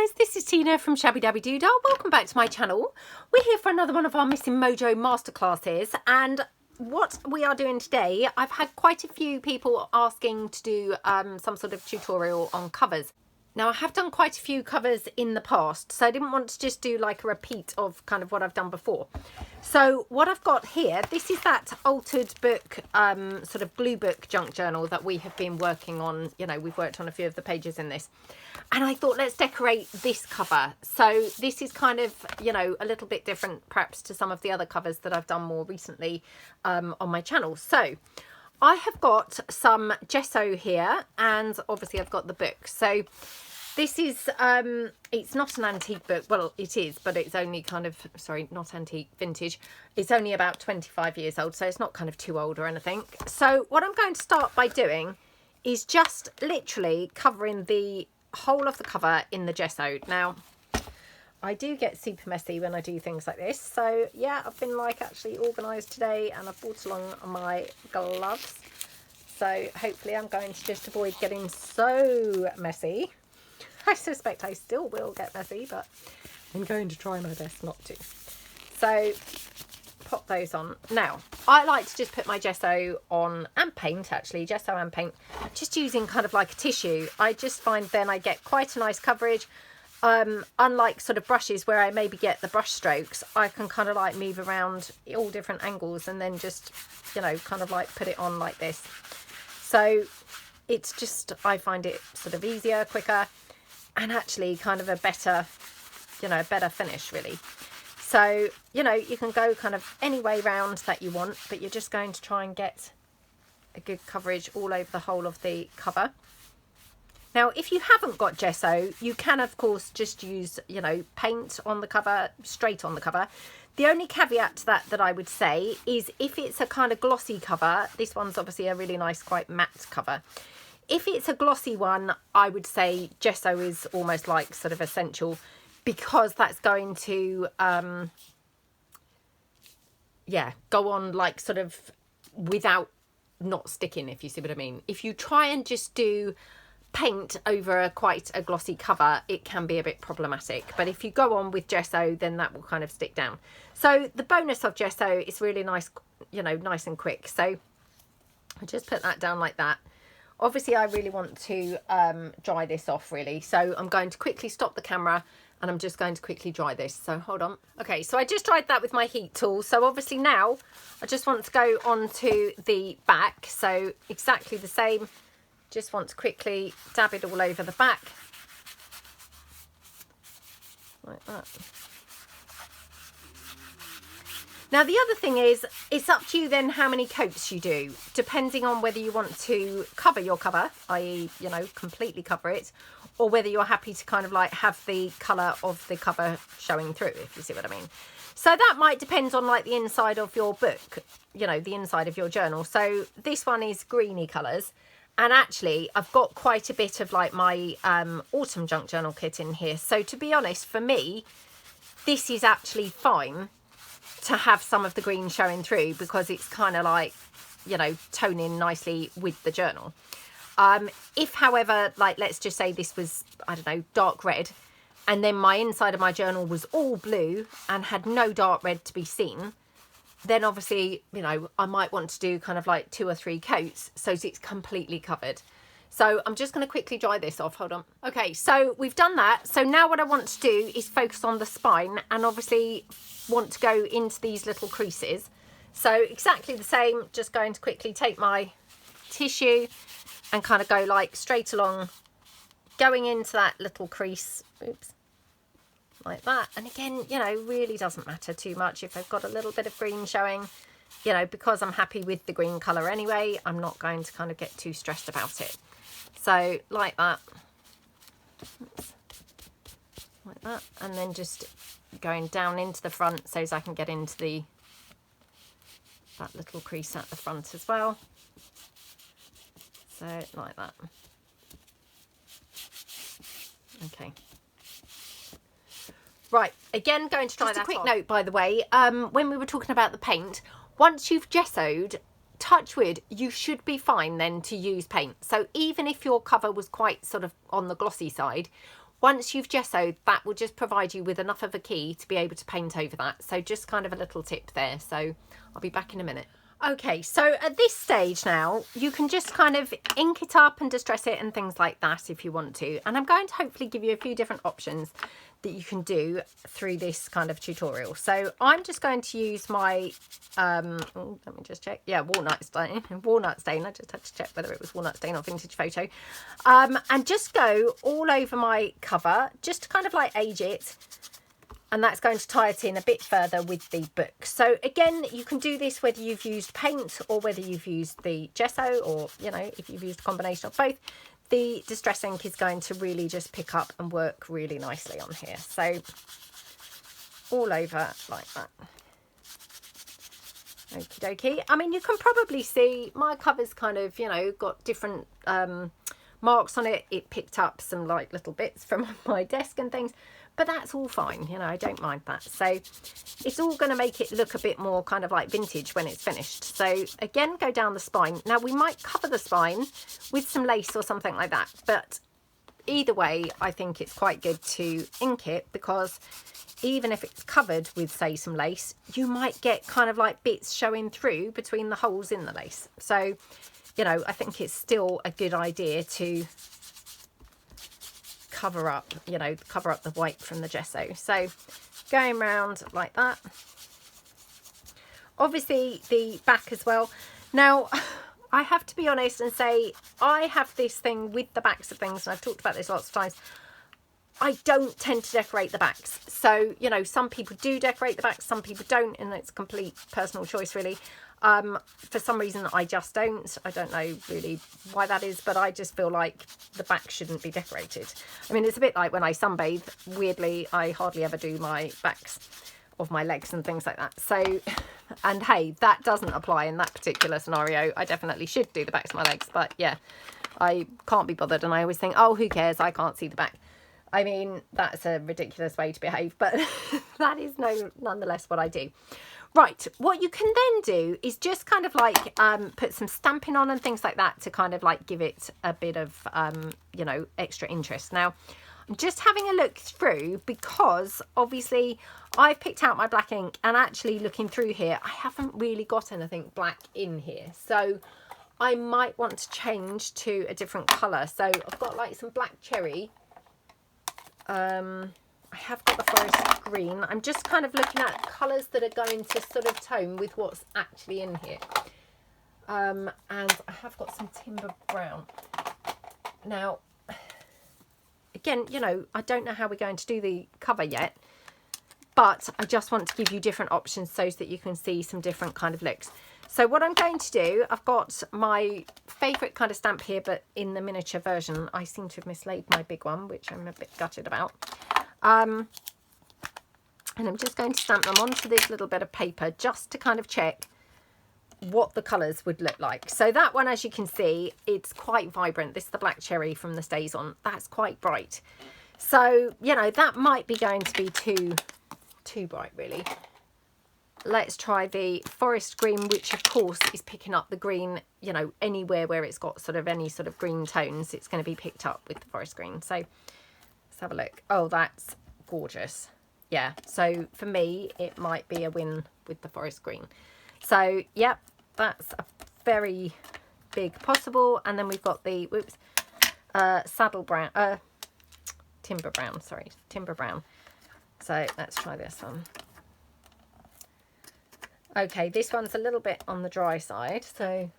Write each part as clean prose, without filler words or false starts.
guys, this is Tina from Shabbydabbydoodah. Welcome back to my channel. We're here for another one of our Missing Mojo Masterclasses, and what we are doing today, I've had quite a few people asking to do some sort of tutorial on covers. Now, I have done quite a few covers in the past, so I didn't want to just do like a repeat of kind of what I've done before. So what I've got here, this is that altered book, sort of blue book junk journal that we have been working on. You know, we've worked on a few of the pages in this. And I thought, let's decorate this cover. So this is kind of, you know, a little bit different perhaps to some of the other covers that I've done more recently on my channel. So I have got some gesso here, and obviously I've got the book. So this is, it's not an antique book. Well, it is, but it's only kind of, sorry, not antique, vintage. It's only about 25 years old, so it's not kind of too old or anything. So what I'm going to start by doing is just literally covering the whole of the cover in the gesso. Now, I do get super messy when I do things like this, so yeah, I've been like actually organised today, and I've brought along my gloves, so hopefully I'm going to just avoid getting so messy. I suspect I still will get messy, but I'm going to try my best not to. So pop those on. Now, I like to just put my gesso on, and paint actually, gesso and paint, just using kind of like a tissue. I just find then I get quite a nice coverage. Unlike sort of brushes where I maybe get the brush strokes, I can kind of like move around all different angles and then just, you know, kind of like put it on like this. So it's just, I find it sort of easier, quicker, and actually kind of a better, you know, better finish really. So, you know, you can go kind of any way round that you want, but you're just going to try and get a good coverage all over the whole of the cover. Now, if you haven't got gesso, you can, of course, just use, you know, paint on the cover, straight on the cover. The only caveat to that I would say is if it's a kind of glossy cover, this one's obviously a really nice, quite matte cover. If it's a glossy one, I would say gesso is almost like sort of essential, because that's going to, yeah, go on like sort of without not sticking, if you see what I mean. If you try and just do paint over quite a glossy cover, it can be a bit problematic, but if you go on with gesso, then that will kind of stick down. So the bonus of gesso is really nice, you know, nice and quick. So I just put that down like that. Obviously I really want to dry this off really, so I'm going to quickly stop the camera and I'm just going to quickly dry this. So hold on. Okay, so I just dried that with my heat tool. So obviously now I just want to go on to the back. So exactly the same. Just want to quickly dab it all over the back. Like that. Now the other thing is, it's up to you then how many coats you do, depending on whether you want to cover your cover, i.e., you know, completely cover it, or whether you're happy to kind of like have the colour of the cover showing through, if you see what I mean. So that might depend on like the inside of your book, you know, the inside of your journal. So this one is greeny colours. And actually, I've got quite a bit of like my autumn junk journal kit in here. So to be honest, for me, this is actually fine to have some of the green showing through, because it's kind of like, you know, toning nicely with the journal. If, however, like let's just say this was, I don't know, dark red, and then my inside of my journal was all blue and had no dark red to be seen, then obviously, you know, I might want to do kind of like 2 or 3 coats so it's completely covered. So I'm just going to quickly dry this off. Hold on. Okay, so we've done that. So now what I want to do is focus on the spine, and obviously want to go into these little creases. So exactly the same, just going to quickly take my tissue and kind of go like straight along, going into that little crease. Oops. Like that. And again, you know, really doesn't matter too much if I've got a little bit of green showing, you know, because I'm happy with the green colour anyway. I'm not going to kind of get too stressed about it. So like that. Oops. Like that. And then just going down into the front so as I can get into that little crease at the front as well. So like that. Okay. Right, again, going to try that off. Just a quick note, by the way, when we were talking about the paint, once you've gessoed, touch wood, you should be fine then to use paint. So even if your cover was quite sort of on the glossy side, Once you've gessoed, that will just provide you with enough of a key to be able to paint over that. So just kind of a little tip there. So I'll be back in a minute. Okay, so at this stage now, you can just kind of ink it up and distress it and things like that if you want to. And I'm going to hopefully give you a few different options that you can do through this kind of tutorial. So I'm just going to use my, let me just check. Yeah, walnut stain. Walnut stain. I just had to check whether it was walnut stain or vintage photo. And just go all over my cover, just to kind of like age it. And that's going to tie it in a bit further with the book. So again, you can do this whether you've used paint or whether you've used the gesso, or, you know, if you've used a combination of both. The distress ink is going to really just pick up and work really nicely on here. So all over like that. Okie dokie. I mean, you can probably see my cover's kind of, you know, got different marks on it. It picked up some like little bits from my desk and things. But that's all fine, you know, I don't mind that. So it's all going to make it look a bit more kind of like vintage when it's finished. So again, go down the spine. Now we might cover the spine with some lace or something like that. But either way, I think it's quite good to ink it, because even if it's covered with, say, some lace, you might get kind of like bits showing through between the holes in the lace. So, you know, I think it's still a good idea to cover up, you know, cover up the white from the gesso. So going round like that. Obviously the back as well. Now I have to be honest and say I have this thing with the backs of things, and I've talked about this lots of times. I don't tend to decorate the backs. So, you know, some people do decorate the backs, some people don't, and it's complete personal choice really. For some reason I just don't. I don't know really why that is, but I just feel like the back shouldn't be decorated. I mean, it's a bit like when I sunbathe. Weirdly, I hardly ever do my backs of my legs and things like that. So, and hey, that doesn't apply in that particular scenario. I definitely should do the backs of my legs, but yeah, I can't be bothered. And I always think, oh, who cares? I can't see the back. I mean, that's a ridiculous way to behave, but that is nonetheless what I do. Right, what you can then do is just kind of like put some stamping on and things like that to kind of like give it a bit of, you know, extra interest. Now, I'm just having a look through, because obviously I've picked out my black ink, and actually looking through here, I haven't really got anything black in here. So I might want to change to a different colour. So I've got like some black cherry. I have got the forest green. I'm just kind of looking at colours that are going to sort of tone with what's actually in here. And I have got some timber brown. Now, again, you know, I don't know how we're going to do the cover yet, but I just want to give you different options so that you can see some different kind of looks. So what I'm going to do, I've got my favourite kind of stamp here, but in the miniature version. I seem to have mislaid my big one, which I'm a bit gutted about. And I'm just going to stamp them onto this little bit of paper just to kind of check what the colours would look like. So that one, as you can see, it's quite vibrant. This is the black cherry from the Stays On. That's quite bright. So, you know, that might be going to be too bright, really. Let's try the forest green, which of course is picking up the green, you know, anywhere where it's got sort of any sort of green tones, it's going to be picked up with the forest green. So let's have a look. Oh, that's gorgeous. Yeah, so for me, it might be a win with the forest green. So, yep, that's a very big possible. And then we've got the, whoops, saddle brown, timber brown, sorry, timber brown. So let's try this one. Okay, this one's a little bit on the dry side, so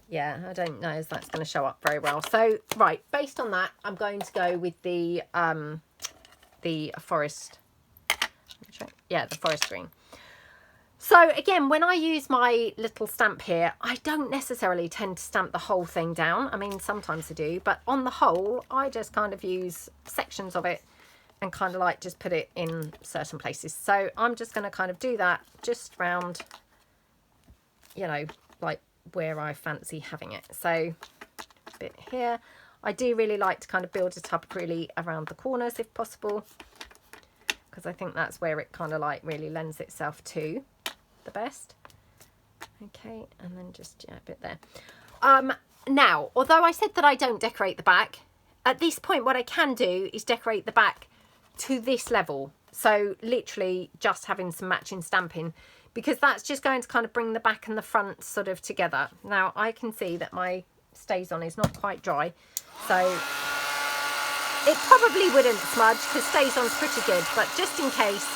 yeah, I don't know if that's going to show up very well. So, right, based on that, I'm going to go with the forest, yeah, the forest green. So again, when I use my little stamp here, I don't necessarily tend to stamp the whole thing down. I mean, sometimes I do, but on the whole, I just kind of use sections of it and kind of like just put it in certain places. So I'm just going to kind of do that just round, you know, like where I fancy having it. So a bit here. I do really like to kind of build it up really around the corners if possible, because I think that's where it kind of like really lends itself to the best. Okay, and then just, yeah, a bit there. Now, although I said that I don't decorate the back, at this point, what I can do is decorate the back to this level. So literally just having some matching stamping, because that's just going to kind of bring the back and the front sort of together. Now I can see that my StazOn is not quite dry, so it probably wouldn't smudge because StazOn's pretty good, but just in case,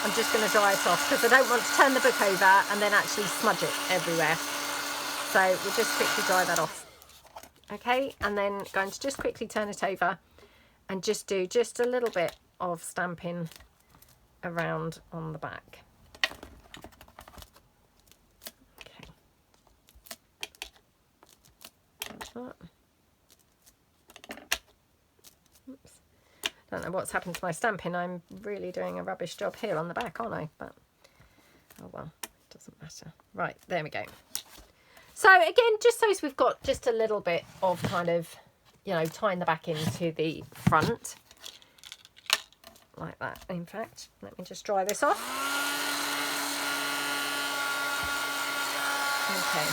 I'm just going to dry it off because I don't want to turn the book over and then actually smudge it everywhere. So we'll just quickly dry that off. Okay, and then going to just quickly turn it over and just do just a little bit of stamping around on the back. Okay. Like that. Oops. Don't know what's happened to my stamping. I'm really doing a rubbish job here on the back, aren't I? But oh well, it doesn't matter. Right, there we go. So again, just so we've got just a little bit of kind of, you know, tying the back into the front. Like that. In fact, let me just dry this off. Okay.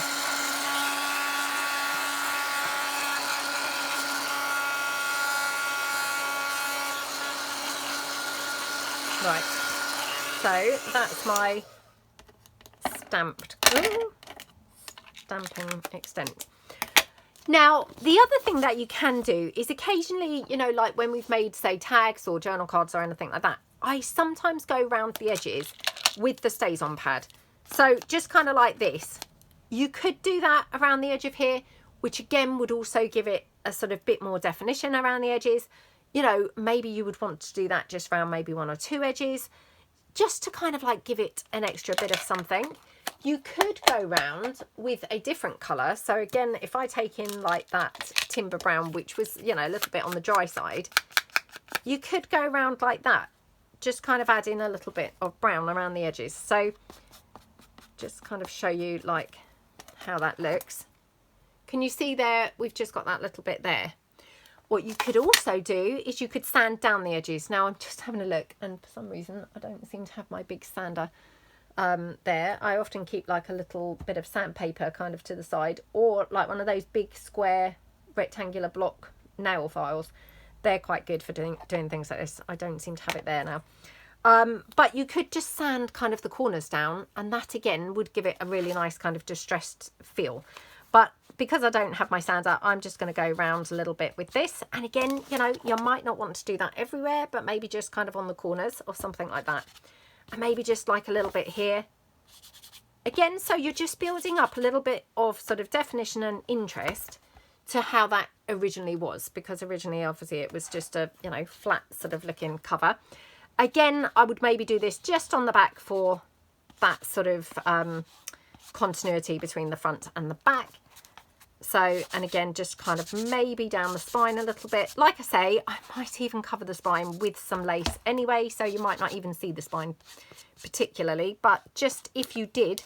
Right. So that's my stamping extent. Now, the other thing that you can do is occasionally, you know, like when we've made, say, tags or journal cards or anything like that, I sometimes go around the edges with the StazOn pad. So just kind of like this. You could do that around the edge of here, which again would also give it a sort of bit more definition around the edges. You know, maybe you would want to do that just around maybe 1 or 2 edges, just to kind of like give it an extra bit of something. You could go round with a different colour. So again, if I take in like that timber brown, which was, you know, a little bit on the dry side, you could go around like that. Just kind of add in a little bit of brown around the edges. So just kind of show you like how that looks. Can you see there? We've just got that little bit there. What you could also do is you could sand down the edges. Now I'm just having a look, and for some reason I don't seem to have my big sander there. I often keep like a little bit of sandpaper kind of to the side, or like one of those big square rectangular block nail files. They're quite good for doing things like this. I don't seem to have it there now. But you could just sand kind of the corners down, and that again would give it a really nice kind of distressed feel. But because I don't have my sander, I'm just going to go around a little bit with this. And again, you know, you might not want to do that everywhere, but maybe just kind of on the corners or something like that. And maybe just like a little bit here. Again, so you're just building up a little bit of sort of definition and interest to how that originally was, because originally obviously it was just a, you know, flat sort of looking cover. Again, I would maybe do this just on the back for that sort of continuity between the front and the back. So, and again, just kind of maybe down the spine a little bit. Like I say, I might even cover the spine with some lace anyway, so you might not even see the spine particularly, but just if you did,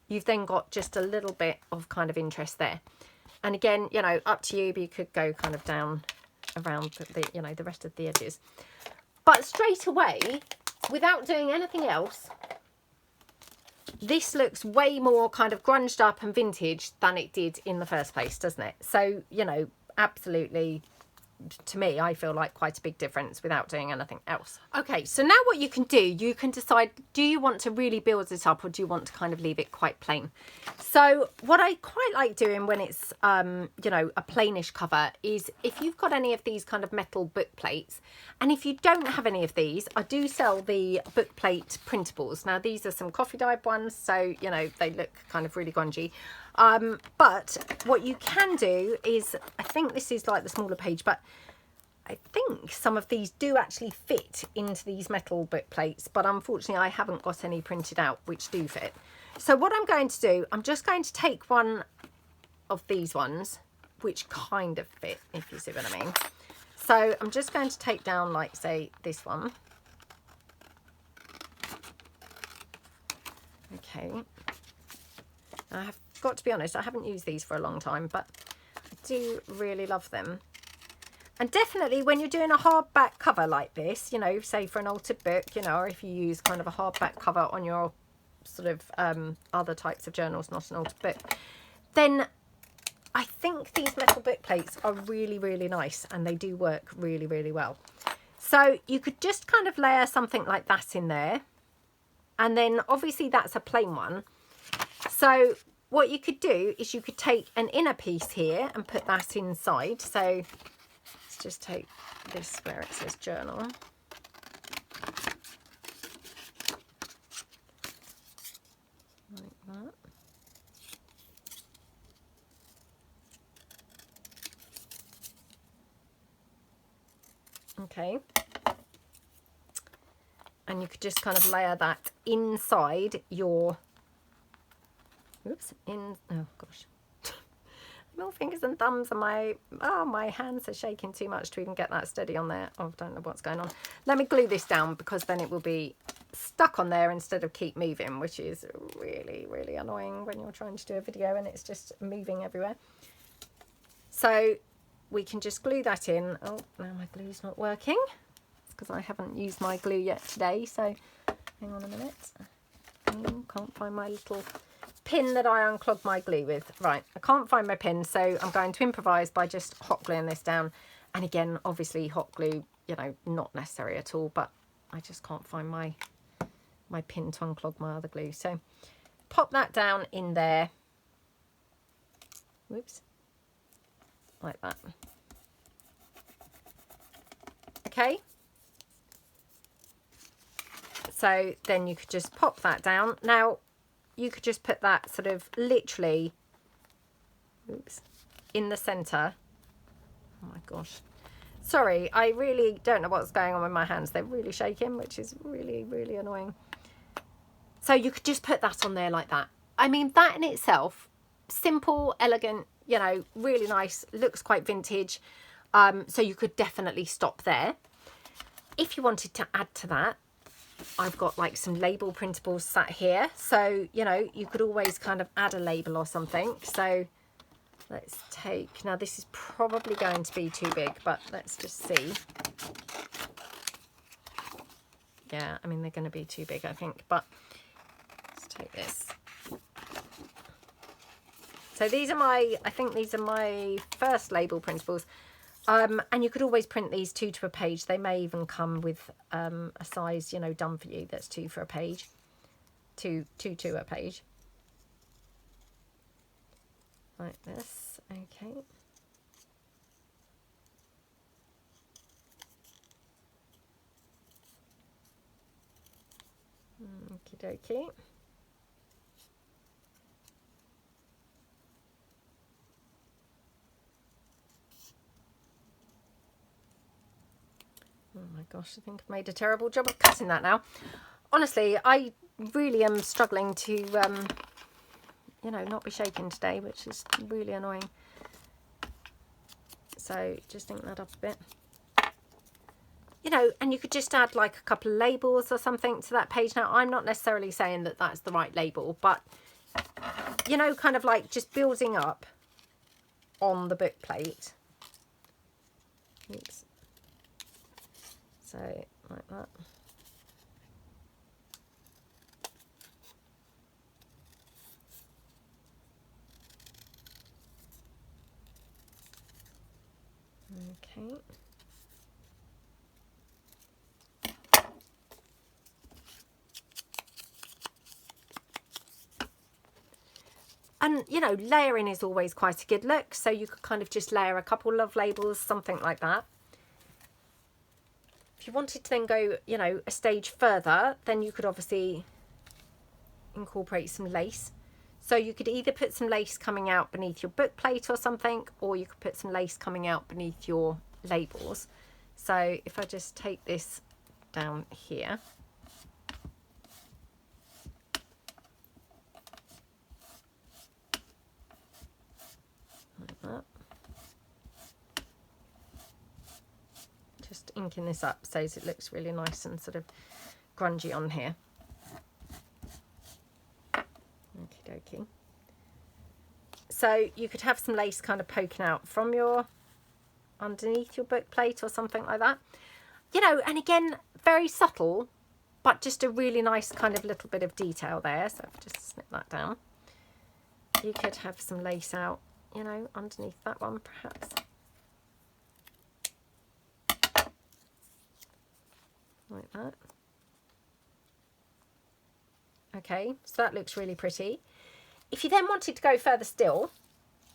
you've then got just a little bit of kind of interest there. And again, you know, up to you, but you could go kind of down around the, you know, the rest of the edges. But straight away, without doing anything else, this looks way more kind of grunged up and vintage than it did in the first place, doesn't it? So, you know, absolutely, to me, I feel like quite a big difference without doing anything else. Okay, so now what you can do, you can decide, do you want to really build it up or do you want to kind of leave it quite plain? So what I quite like doing when it's, you know, a plainish cover is if you've got any of these kind of metal book plates, and if you don't have any of these, I do sell the book plate printables. Now these are some coffee dyed ones, so, you know, they look kind of really grungy. But what you can do is, I think this is like the smaller page, but I think some of these do actually fit into these metal book plates, but unfortunately I haven't got any printed out which do fit. So what I'm going to do, I'm just going to take one of these ones which kind of fit, if you see what I mean. So I'm just going to take down, like, say, this one. Okay. I have got to be honest, I haven't used these for a long time, but I do really love them. And definitely when you're doing a hardback cover like this, you know, say for an altered book, you know, or if you use kind of a hardback cover on your sort of other types of journals, not an altered book, then I think these metal book plates are really, really nice, and they do work really, really well. So you could just kind of layer something like that in there. And then obviously that's a plain one. So what you could do is you could take an inner piece here and put that inside. So let's just take this where it says journal. Like that. Okay. And you could just kind of layer that inside your, oops, oh gosh. Little fingers and thumbs and my hands are shaking too much to even get that steady on there. Oh, I don't know what's going on. Let me glue this down, because then it will be stuck on there instead of keep moving, which is really, really annoying when you're trying to do a video and it's just moving everywhere. So we can just glue that in. Oh, now my glue's not working. It's because I haven't used my glue yet today. So hang on a minute. Can't find my little pin that I unclogged my glue with. Right, I can't find my pin, so I'm going to improvise by just hot gluing this down. And again, obviously hot glue, you know, not necessary at all, but I just can't find my pin to unclog my other glue. So pop that down in there. Whoops. Like that. Okay. So then you could just pop that down. Now, you could just put that sort of literally, oops, in the center. Oh my gosh. Sorry, I really don't know what's going on with my hands. They're really shaking, which is really, really annoying. So you could just put that on there like that. I mean, that in itself, simple, elegant, you know, really nice, looks quite vintage. So you could definitely stop there. If you wanted to add to that, I've got like some label printables sat here, so you know, you could always kind of add a label or something. So let's take, now this is probably going to be too big, but let's just see. Yeah, I mean, they're going to be too big, I think, but let's take this. So these are I think these are my first label printables. And you could always print these 2 to a page. They may even come with a size, you know, done for you. That's 2 for a page. 2 to a page. Like this. Okay. Okie dokie. Oh my gosh, I think I've made a terrible job of cutting that now. Honestly, I really am struggling to, you know, not be shaking today, which is really annoying. So just ink that up a bit. You know, and you could just add like a couple of labels or something to that page. Now, I'm not necessarily saying that that's the right label, but, you know, kind of like just building up on the book plate. Oops. So, like that. Okay. And, you know, layering is always quite a good look. So you could kind of just layer a couple of labels, something like that. If you wanted to then go, you know, a stage further, then you could obviously incorporate some lace. So you could either put some lace coming out beneath your book plate or something, or you could put some lace coming out beneath your labels. So if I just take this down here. Like that. Just inking this up so it looks really nice and sort of grungy on here. Okie dokie. So you could have some lace kind of poking out from your underneath your book plate or something like that. You know, and again, very subtle, but just a really nice kind of little bit of detail there. So if I just snip that down. You could have some lace out you know, underneath that one perhaps. Like that. Okay, so that looks really pretty. If you then wanted to go further still,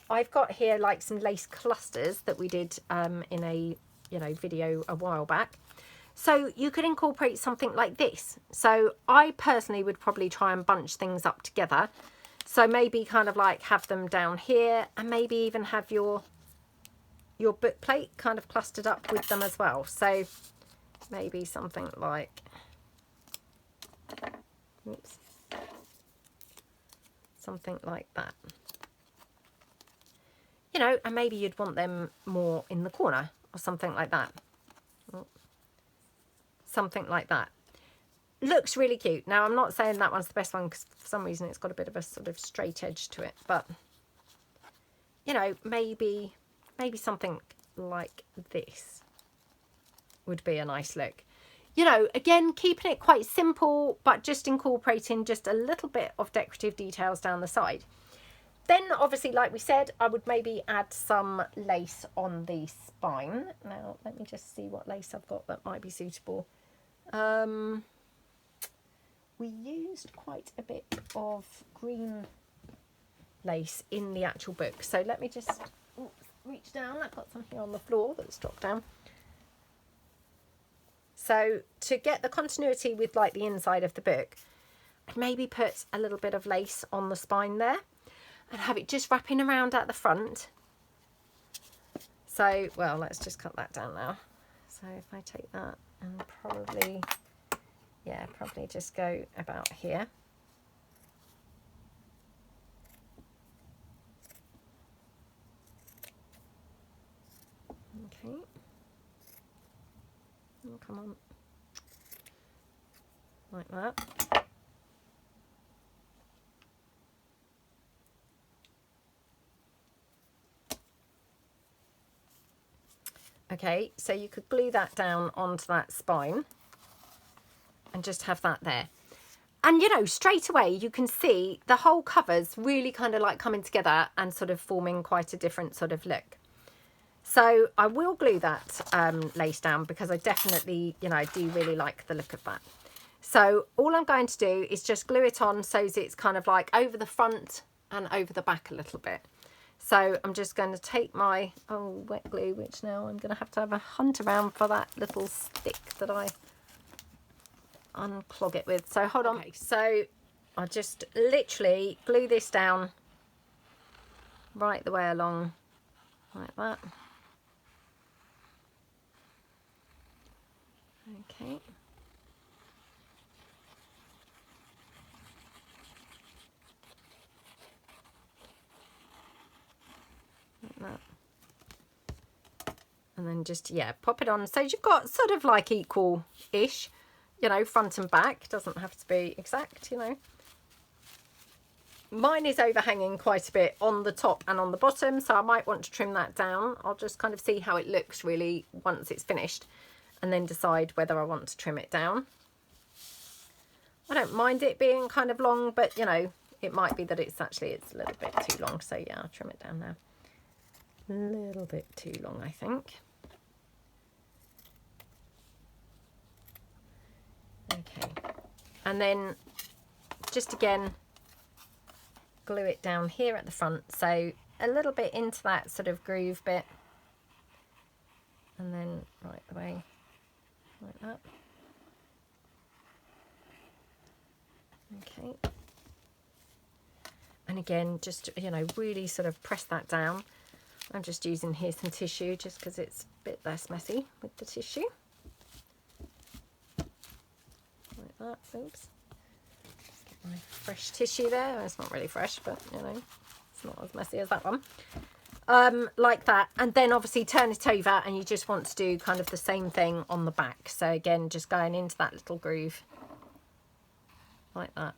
I've got here like some lace clusters that we did in a, you know, video a while back. So you could incorporate something like this. So I personally would probably try and bunch things up together. So maybe kind of like have them down here, and maybe even have your book plate kind of clustered up with them as well. So maybe something like, oops, something like that. You know, and maybe you'd want them more in the corner or something like that. Something like that. Looks really cute. Now, I'm not saying that one's the best one because for some reason it's got a bit of a sort of straight edge to it. But, you know, maybe something like this would be a nice look. You know, again, keeping it quite simple, but just incorporating just a little bit of decorative details down the side. Then, obviously, like we said, I would maybe add some lace on the spine. Now, let me just see what lace I've got that might be suitable. We used quite a bit of green lace in the actual book. So let me just reach down. I've got something on the floor that's dropped down. So to get the continuity with like the inside of the book, I'd maybe put a little bit of lace on the spine there and have it just wrapping around at the front. So, well, let's just cut that down now. So if I take that and probably, yeah, probably just go about here. Okay. Oh, come on. Like that. Okay, so you could glue that down onto that spine and just have that there. And, you know, straight away you can see the whole cover's really kind of like coming together and sort of forming quite a different sort of look. So I will glue that lace down because I definitely, you know, do really like the look of that. So all I'm going to do is just glue it on so that it's kind of like over the front and over the back a little bit. So I'm just going to take my wet glue, which now I'm going to have a hunt around for that little stick that I unclog it with. So hold on. Okay, so I'll just literally glue this down right the way along like that. Okay. Like that. And then just, yeah, pop it on. So you've got sort of like equal-ish, you know, front and back. It doesn't have to be exact, you know. Mine is overhanging quite a bit on the top and on the bottom, so I might want to trim that down. I'll just kind of see how it looks really once it's finished and then decide whether I want to trim it down. I don't mind it being kind of long, but, you know, it might be that it's a little bit too long. So, yeah, I'll trim it down now. A little bit too long, I think. Okay. And then just again, glue it down here at the front. So a little bit into that sort of groove bit. And then right the way like that. Okay. And again, just, you know, really sort of press that down. I'm just using here some tissue just because it's a bit less messy with the tissue. Like that. Oops. Just get my fresh tissue there. It's not really fresh, but, you know, it's not as messy as that one. Like that. And then obviously turn it over and you just want to do kind of the same thing on the back. So again, just going into that little groove. Like that.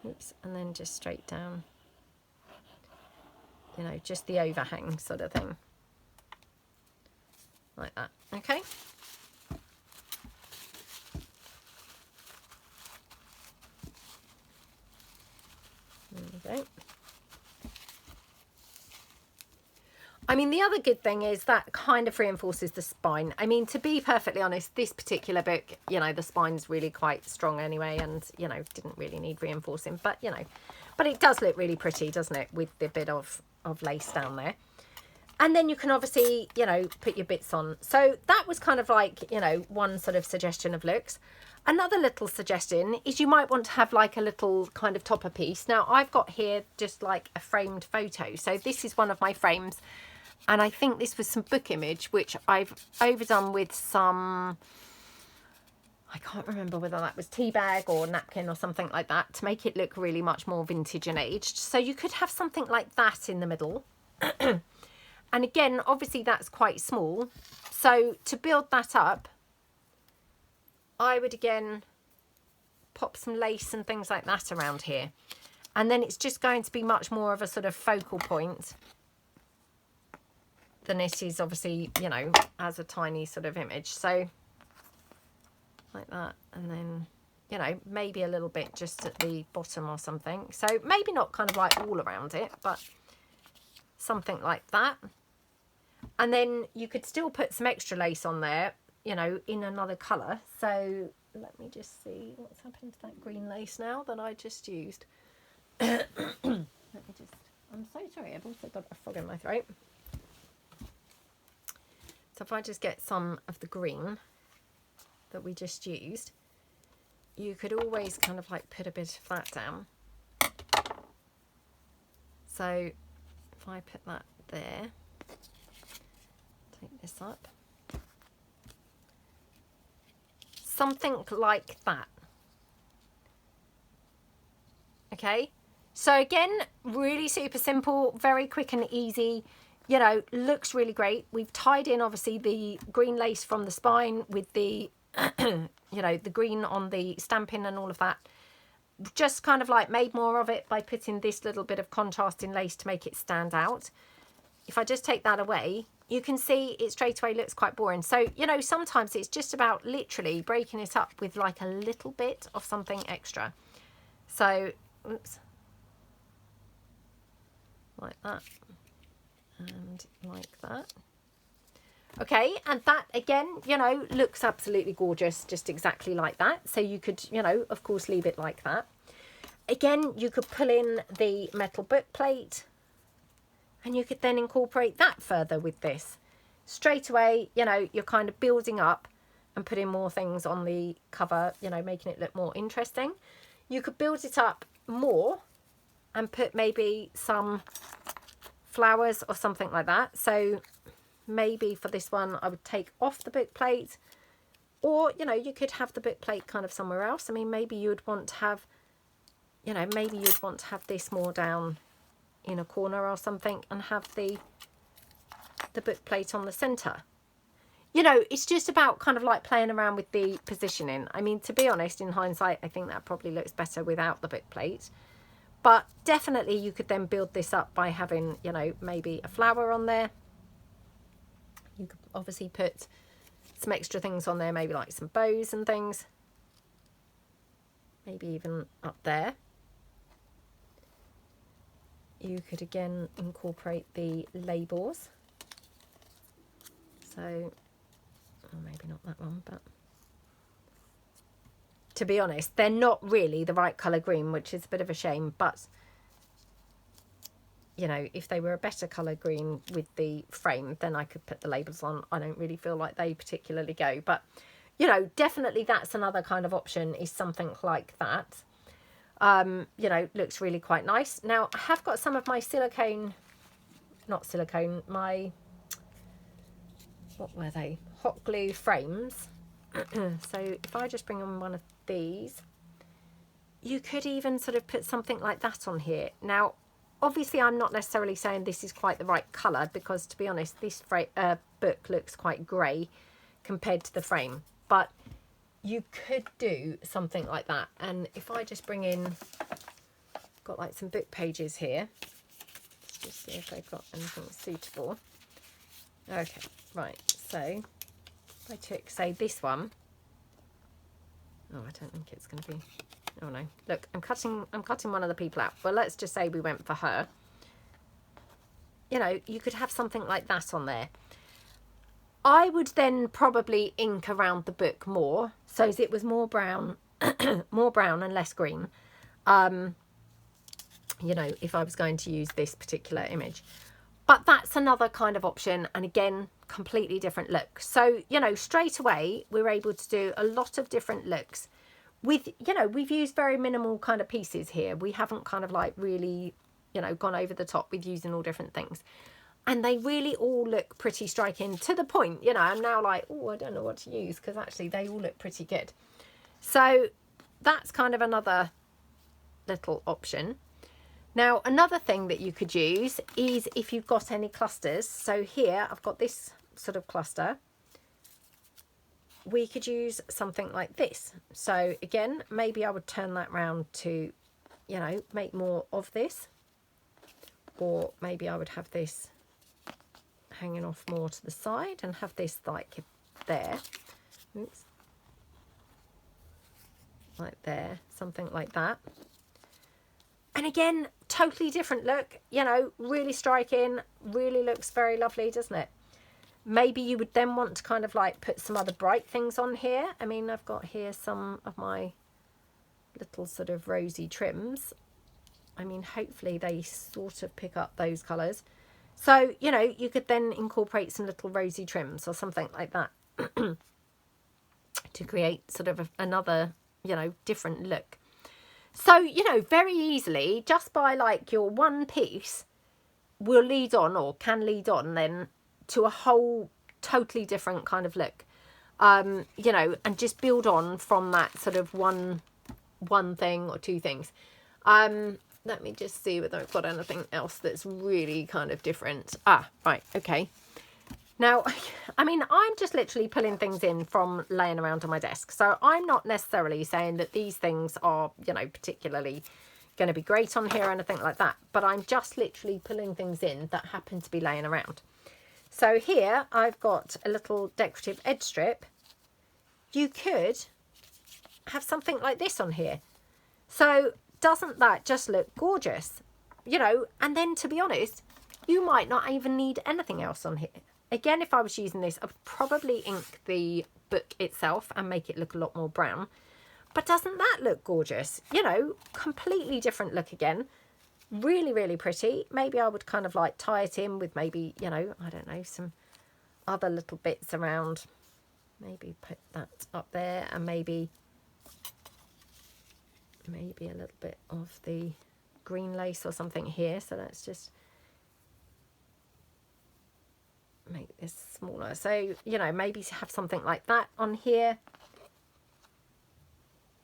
Oops. And then just straight down. You know, just the overhang sort of thing. Like that. Okay. There we go. I mean, the other good thing is that kind of reinforces the spine. I mean, to be perfectly honest, this particular book, you know, the spine's really quite strong anyway, and, you know, didn't really need reinforcing, but, you know, but it does look really pretty, doesn't it, with the bit of lace down there. And then you can obviously, you know, put your bits on. So that was kind of like, you know, one sort of suggestion of looks. Another little suggestion is you might want to have like a little kind of topper piece. Now, I've got here just like a framed photo. So this is one of my frames. And I think this was some book image, which I've overdone with some, I can't remember whether that was tea bag or napkin or something like that, to make it look really much more vintage and aged. So you could have something like that in the middle. And again, obviously that's quite small. So to build that up, I would again pop some lace and things like that around here. And then it's just going to be much more of a sort of focal point than it is obviously, you know, as a tiny sort of image. So like that. And then, you know, maybe a little bit just at the bottom or something. So maybe not kind of like all around it, but something like that. And then you could still put some extra lace on there, you know, in another colour. So let me just see what's happened to that green lace now that I just used. Let me just, I'm so sorry, I've also got a frog in my throat. So if I just get some of the green that we just used, you could always kind of like put a bit of that down. So if I put that there, take this up, something like that. Okay, so again, really super simple, very quick and easy, you know, looks really great. We've tied in obviously the green lace from the spine with the you know, the green on the stamping and all of that. Just kind of like made more of it by putting this little bit of contrasting lace to make it stand out. If I just take that away, you can see it straight away looks quite boring. So, you know, sometimes it's just about literally breaking it up with like a little bit of something extra. So, oops, like that and like that. Okay, and that again, you know, looks absolutely gorgeous, just exactly like that. So you could, you know, of course, leave it like that. Again, you could pull in the metal book plate and you could then incorporate that further with this. Straight away, you know, you're kind of building up and putting more things on the cover, you know, making it look more interesting. You could build it up more and put maybe some flowers or something like that. So maybe for this one, I would take off the book plate, or, you know, you could have the book plate kind of somewhere else. I mean, maybe you would want to have, you know, maybe you'd want to have this more down in a corner or something and have the book plate on the center. You know, it's just about kind of like playing around with the positioning. I mean, to be honest, in hindsight, I think that probably looks better without the book plate. But definitely you could then build this up by having, you know, maybe a flower on there. You could obviously put some extra things on there, maybe like some bows and things. Maybe even up there. You could again incorporate the labels. So, or maybe not that one, but to be honest, they're not really the right colour green, which is a bit of a shame, but you know, if they were a better colour green with the frame, then I could put the labels on. I don't really feel like they particularly go, but you know, definitely that's another kind of option, is something like that. You know, looks really quite nice. Now I have got some of my silicone, not silicone, my, what were they, hot glue frames. So if I just bring on one of these, you could even sort of put something like that on here. Now obviously I'm not necessarily saying this is quite the right colour, because to be honest, this book looks quite grey compared to the frame, but you could do something like that. And if I just bring in, got like some book pages here, let's just see if they've got anything suitable. Okay, right, so if I took, say, this one, oh, I don't think it's going to be, oh no, look, I'm cutting one of the people out. Well, let's just say we went for her. you know, you could have something like that on there. I would then probably ink around the book more, so as it was more brown, more brown and less green. You know, if I was going to use this particular image. But that's another kind of option, and again, completely different look. So, you know, straight away, we're able to do a lot of different looks with, you know, we've used very minimal kind of pieces here. We haven't kind of like really, you know, gone over the top with using all different things. And they really all look pretty striking, to the point, you know, I'm now like, oh, I don't know what to use, because actually they all look pretty good. So that's kind of another little option. Now, another thing that you could use is if you've got any clusters. So here I've got this sort of cluster. We could use something like this. So again, maybe I would turn that round to, you know, make more of this. Or maybe I would have this hanging off more to the side and have this like there. Oops. Like there, something like that. And again, totally different look, you know, really striking, really looks very lovely, doesn't it? Maybe you would then want to kind of like put some other bright things on here. I mean, I've got here some of my little sort of rosy trims. I mean, hopefully they sort of pick up those colours. So, you know, you could then incorporate some little rosy trims or something like that to create sort of another, you know, different look. So, you know, very easily, just by like your one piece, will lead on, or can lead on then, to a whole totally different kind of look. You know, and just build on from that sort of one thing or two things. Let me just see whether I've got anything else that's really kind of different. Ah, right, okay. Now, I mean, I'm just literally pulling things in from laying around on my desk. So I'm not necessarily saying that these things are, you know, particularly going to be great on here or anything like that. But I'm just literally pulling things in that happen to be laying around. So here I've got a little decorative edge strip. You could have something like this on here. So doesn't that just look gorgeous? You know, and then to be honest, you might not even need anything else on here. Again, if I was using this, I would probably ink the book itself and make it look a lot more brown. But doesn't that look gorgeous? You know, completely different look again. Really, really pretty. Maybe I would kind of like tie it in with maybe, you know, I don't know, some other little bits around. Maybe put that up there, and maybe a little bit of the green lace or something here. So let's just make this smaller. So, you know, maybe have something like that on here.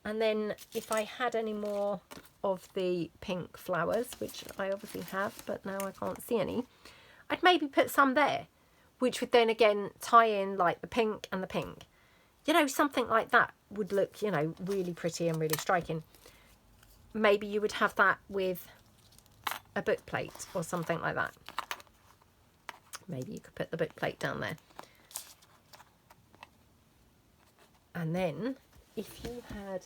And then if I had any more of the pink flowers, which I obviously have, but now I can't see any, I'd maybe put some there, which would then again tie in like the pink and the pink. You know, something like that would look, you know, really pretty and really striking. Maybe you would have that with a book plate or something like that. Maybe you could put the book plate down there. And then if you had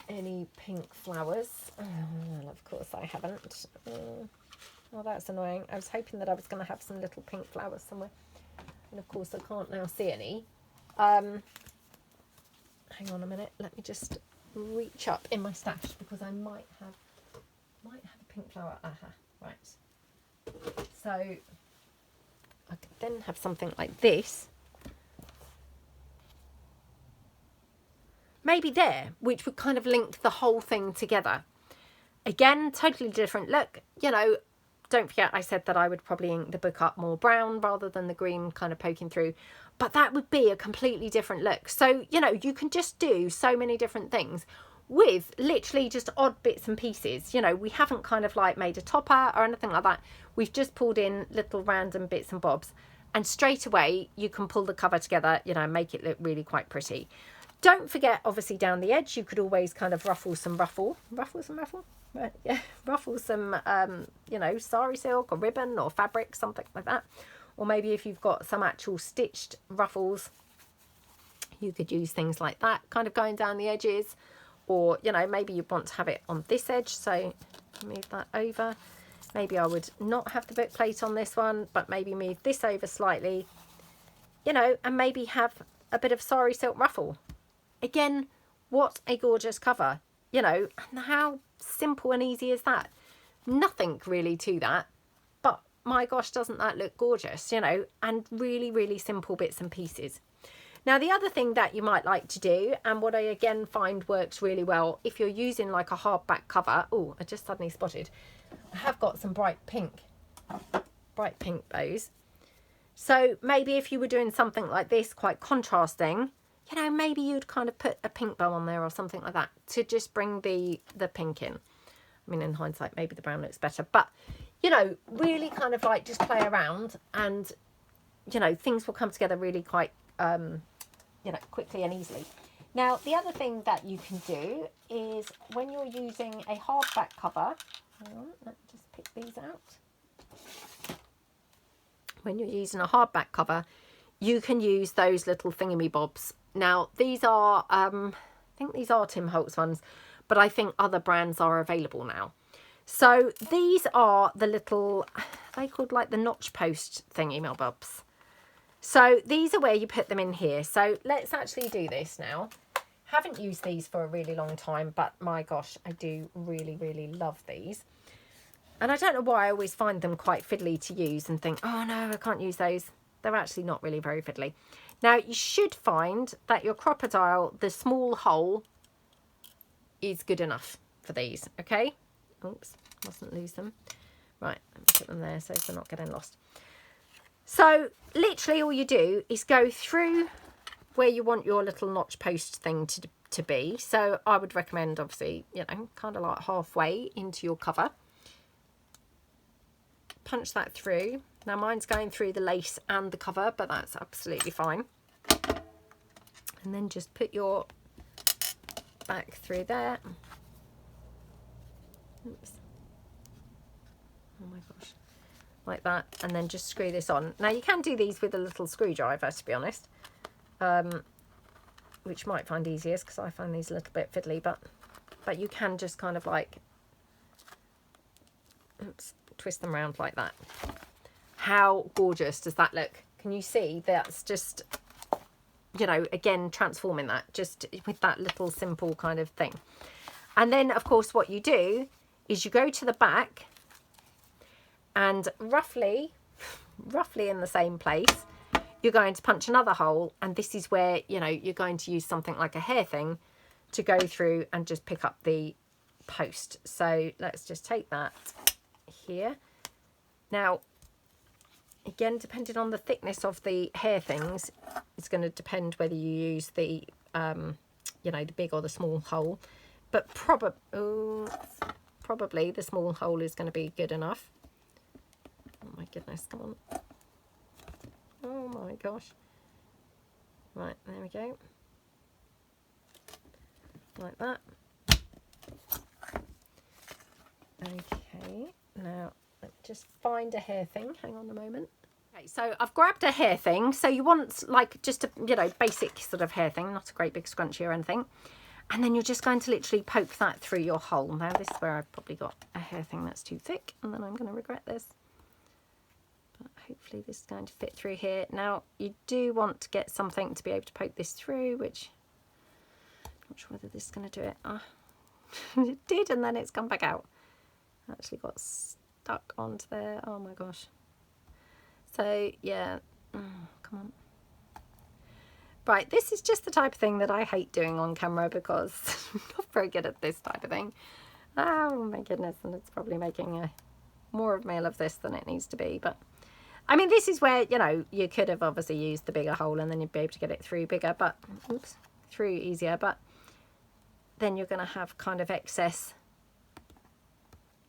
any pink flowers, well, of course I haven't. Oh, that's annoying. I was hoping that I was going to have some little pink flowers somewhere. And of course I can't now see any. Hang on a minute. Let me just reach up in my stash, because I might have a pink flower. Aha, right. So I could then have something like this. Maybe there, which would kind of link the whole thing together. Again, totally different look. You know, don't forget I said that I would probably ink the book up more brown rather than the green kind of poking through. But that would be a completely different look. So, you know, you can just do so many different things with literally just odd bits and pieces. You know, we haven't kind of like made a topper or anything like that. We've just pulled in little random bits and bobs. And straight away, you can pull the cover together, you know, and make it look really quite pretty. Don't forget, obviously, down the edge, you could always kind of ruffle some, you know, sari silk or ribbon or fabric, something like that. Or maybe if you've got some actual stitched ruffles, you could use things like that, kind of going down the edges. Or, you know, maybe you want to have it on this edge, so move that over. Maybe I would not have the book plate on this one, but maybe move this over slightly, you know, and maybe have a bit of sari silk ruffle. Again, what a gorgeous cover, you know, and how simple and easy is that? Nothing really to that, but my gosh, doesn't that look gorgeous, you know, and really, really simple bits and pieces. Now, the other thing that you might like to do, and what I again find works really well, if you're using like a hardback cover, oh, I just suddenly spotted, I have got some bright pink bows. So maybe if you were doing something like this, quite contrasting, you know, maybe you'd kind of put a pink bow on there or something like that to just bring the pink in. I mean, in hindsight, maybe the brown looks better, but, you know, really kind of like just play around and, you know, things will come together really quite, you know, quickly and easily. Now, the other thing that you can do is when you're using a hardback cover, hang on, let me just pick these out. When you're using a hardback cover, you can use those little thingamybobs. Now, these are, I think these are Tim Holtz ones, but I think other brands are available now. So these are the little, they called like the notch post thingamybobs. So these are where you put them in here. So let's actually do this now. Haven't used these for a really long time, but my gosh, I do really, really love these. And I don't know why I always find them quite fiddly to use and think, oh no, I can't use those. They're actually not really very fiddly. Now, you should find that your crocodile, the small hole, is good enough for these, okay? Oops, mustn't lose them. Right, let me put them there so they're not getting lost. So literally all you do is go through where you want your little notch post thing to be. So I would recommend, obviously, you know, kind of like halfway into your cover. Punch that through. Now mine's going through the lace and the cover, but that's absolutely fine. And then just put your back through there. Oops. Oh my gosh. Like that, and then just screw this on. Now you can do these with a little screwdriver, to be honest, which might find easiest because I find these a little bit fiddly, but you can just kind of like, oops, twist them around like that. How gorgeous does that look? Can you see? That's just, you know, again, transforming that just with that little simple kind of thing. And then of course what you do is you go to the back, and roughly in the same place, you're going to punch another hole, and this is where, you know, you're going to use something like a hair thing to go through and just pick up the post. So let's just take that here. Now, again, depending on the thickness of the hair things, it's going to depend whether you use the, you know, the big or the small hole, but probably the small hole is going to be good enough. Oh my goodness, come on. Oh my gosh. Right, there we go. Like that. Okay, now let's just find a hair thing. Hang on a moment. Okay, so I've grabbed a hair thing. So you want like just a, you know, basic sort of hair thing, not a great big scrunchie or anything. And then you're just going to literally poke that through your hole. Now this is where I've probably got a hair thing that's too thick, and then I'm going to regret this. But hopefully this is going to fit through here. Now you do want to get something to be able to poke this through, which I'm not sure whether this is going to do it. It did, and then it's come back out. Actually got stuck onto there. Oh my gosh. So yeah, come on. Right, this is just the type of thing that I hate doing on camera because I'm not very good at this type of thing. Oh my goodness, and it's probably making more of a meal of this than it needs to be. But I mean, this is where, you know, you could have obviously used the bigger hole and then you'd be able to get it through bigger, but oops, through easier. But then you're going to have kind of excess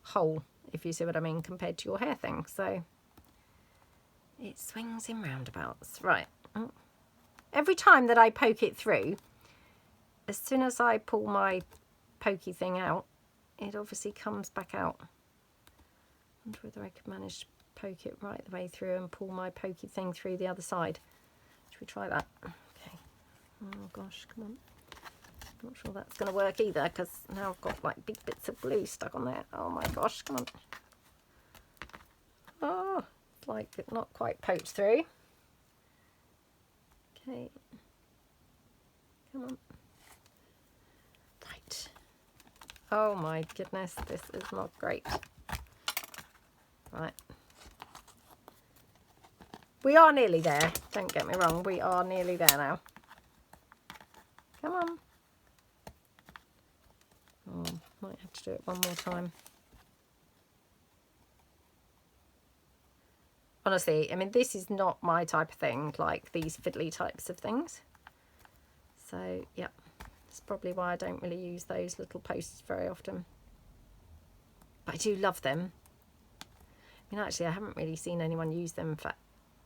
hole, if you see what I mean, compared to your hair thing. So it swings in roundabouts. Right. Oh. Every time that I poke it through, as soon as I pull my pokey thing out, it obviously comes back out. I wonder whether I could manage to poke it right the way through and pull my pokey thing through the other side. Should we try that? Okay. Oh gosh, come on. Not sure that's going to work either, because now I've got like big bits of glue stuck on there. Oh my gosh, come on. Oh, it's like it's not quite poked through. Okay. Come on. Right. Oh my goodness, this is not great. Right. We are nearly there. Don't get me wrong. We are nearly there now. Come on. Oh, might have to do it one more time. Honestly, I mean, this is not my type of thing, like these fiddly types of things. So, yeah, that's probably why I don't really use those little posts very often. But I do love them. I mean, actually, I haven't really seen anyone use them for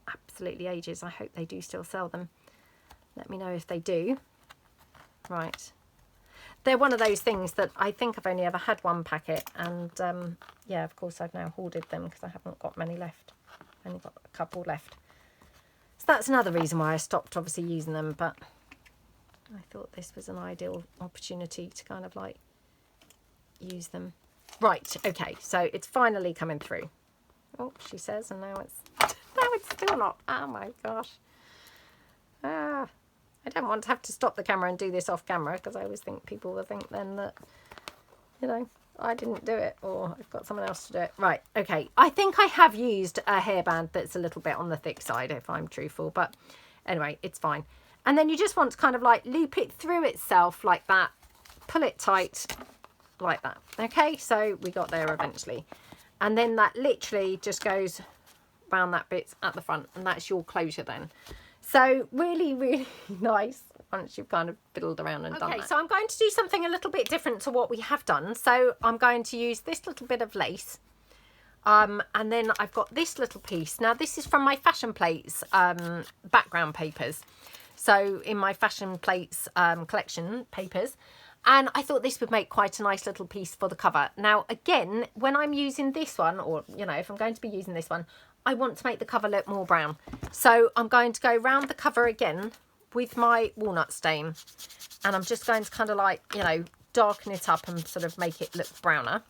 absolutely ages. I hope they do still sell them. Let me know if they do. Right. They're one of those things that I think I've only ever had one packet. And, yeah, of course, I've now hoarded them because I haven't got many left. Only got a couple left. So that's another reason why I stopped obviously using them, but I thought this was an ideal opportunity to kind of like use them. Right, okay, so it's finally coming through. Oh, she says, and now it's still not. Oh my gosh. I don't want to have to stop the camera and do this off camera, because I always think people will think then that, you know, I didn't do it, or I've got someone else to do it. Right, okay. I think I have used a hairband that's a little bit on the thick side, if I'm truthful, but anyway, it's fine. And then you just want to kind of like loop it through itself like that, pull it tight like that. Okay, so we got there eventually. And then that literally just goes around that bit at the front, and that's your closure then. So really, really nice once you've kind of fiddled around and done that. Okay, so I'm going to do something a little bit different to what we have done. So I'm going to use this little bit of lace. And then I've got this little piece. Now this is from my fashion plates background papers. So in my fashion plates collection papers. And I thought this would make quite a nice little piece for the cover. Now, again, when I'm using this one, or, you know, if I'm going to be using this one, I want to make the cover look more brown. So I'm going to go round the cover again with my walnut stain. And I'm just going to kind of like, you know, darken it up and sort of make it look browner.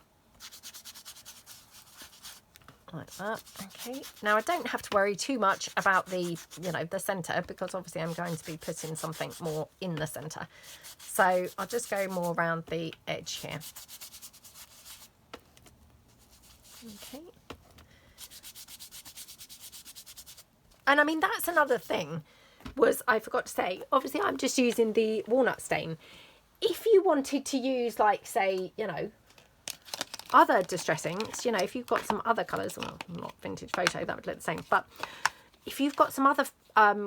Like that. Okay. Now I don't have to worry too much about the, you know, the centre, because obviously I'm going to be putting something more in the centre. So I'll just go more around the edge here. Okay. And I mean, that's another thing, was I forgot to say, obviously I'm just using the walnut stain. If you wanted to use, like, say, you know, other distress inks, you know, if you've got some other colours, well, not vintage photo, that would look the same, but if you've got some other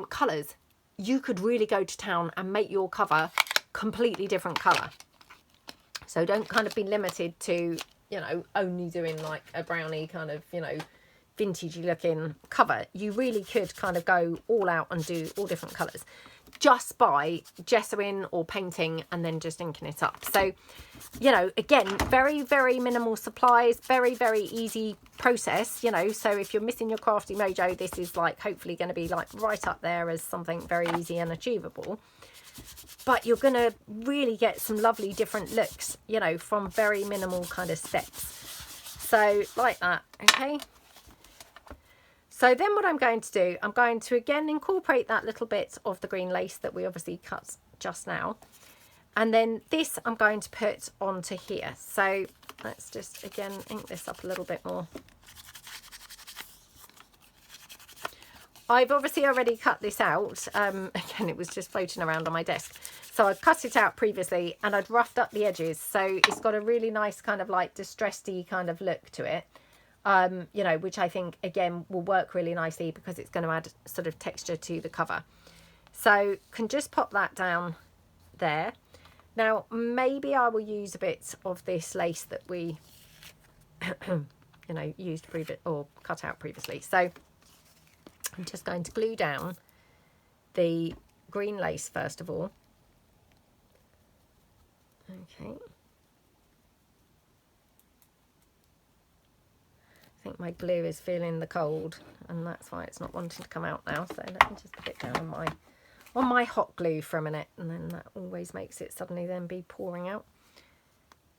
colours, you could really go to town and make your cover completely different colour. So don't kind of be limited to, you know, only doing like a brownie kind of, you know, vintagey looking cover. You really could kind of go all out and do all different colours just by gessoing or painting and then just inking it up. So, you know, again, very, very minimal supplies, very, very easy process, you know. So if you're missing your crafty mojo, this is like hopefully going to be like right up there as something very easy and achievable. But you're going to really get some lovely different looks, you know, from very minimal kind of steps. So like that, okay. So then what I'm going to do, I'm going to again incorporate that little bit of the green lace that we obviously cut just now. And then this I'm going to put onto here. So let's just again ink this up a little bit more. I've obviously already cut this out. Again, it was just floating around on my desk. So I cut it out previously and I'd roughed up the edges. So it's got a really nice kind of like distressedy kind of look to it. You know, which I think, again, will work really nicely because it's going to add sort of texture to the cover. So can just pop that down there. Now, maybe I will use a bit of this lace that we, you know, used or cut out previously. So I'm just going to glue down the green lace first of all. Okay. I think my glue is feeling the cold and that's why it's not wanting to come out now. So let me just put it down on my hot glue for a minute, and then that always makes it suddenly then be pouring out.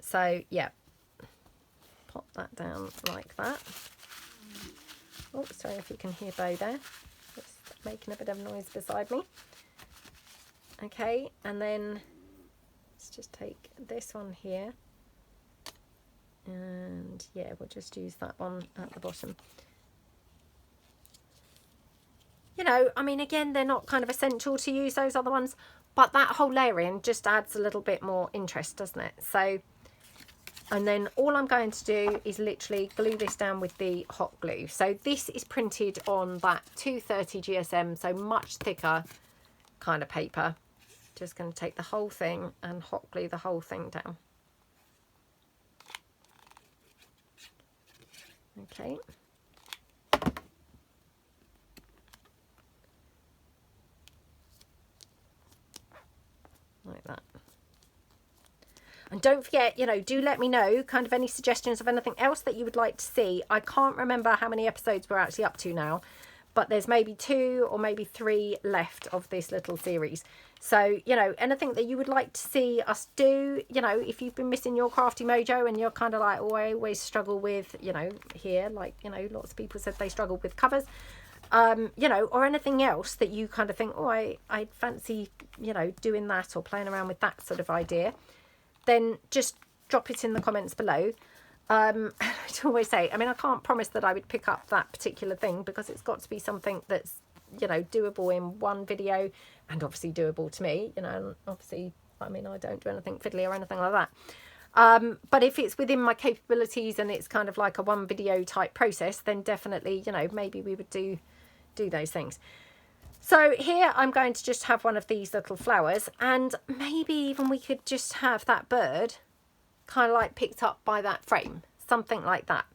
So yeah, pop that down like that. Oh, sorry if you can hear Bo there. It's making a bit of noise beside me. Okay, and then let's just take this one here. And yeah, we'll just use that one at the bottom. You know, I mean, again, they're not kind of essential to use those other ones, but that whole layering just adds a little bit more interest, doesn't it? So, and then all I'm going to do is literally glue this down with the hot glue. So this is printed on that 230 GSM, so much thicker kind of paper. Just going to take the whole thing and hot glue the whole thing down. Okay. Like that. And don't forget, you know, do let me know kind of any suggestions of anything else that you would like to see. I can't remember how many episodes we're actually up to now, but there's maybe 2 or maybe 3 left of this little series. So, you know, anything that you would like to see us do, you know, if you've been missing your crafty mojo and you're kind of like, oh, I always struggle with, you know, here, like, you know, lots of people said they struggled with covers. You know, or anything else that you kind of think, oh, I fancy, you know, doing that or playing around with that sort of idea, then just drop it in the comments below. I always say, I mean, I can't promise that I would pick up that particular thing because it's got to be something that's, you know, doable in one video and obviously doable to me, you know, and obviously, I mean, I don't do anything fiddly or anything like that. But if it's within my capabilities and it's kind of like a one video type process, then definitely, you know, maybe we would do those things. So here I'm going to just have one of these little flowers, and maybe even we could just have that bird kind of like picked up by that frame, something like that,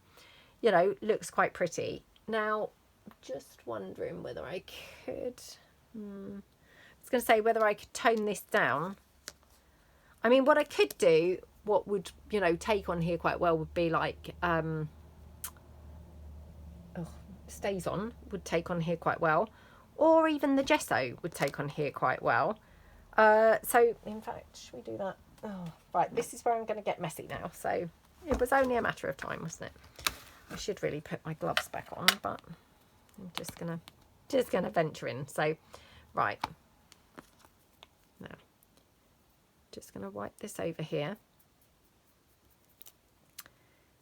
you know, looks quite pretty. Now, just wondering whether I could, I was going to say whether I could tone this down. I mean, what I could do, what would, you know, take on here quite well would be like, stays on would take on here quite well, or even the gesso would take on here quite well. So in fact, should we do that? Oh, right, this is where I'm going to get messy now. So it was only a matter of time, wasn't it? I should really put my gloves back on, but I'm just gonna venture in. So right, now just gonna wipe this over here,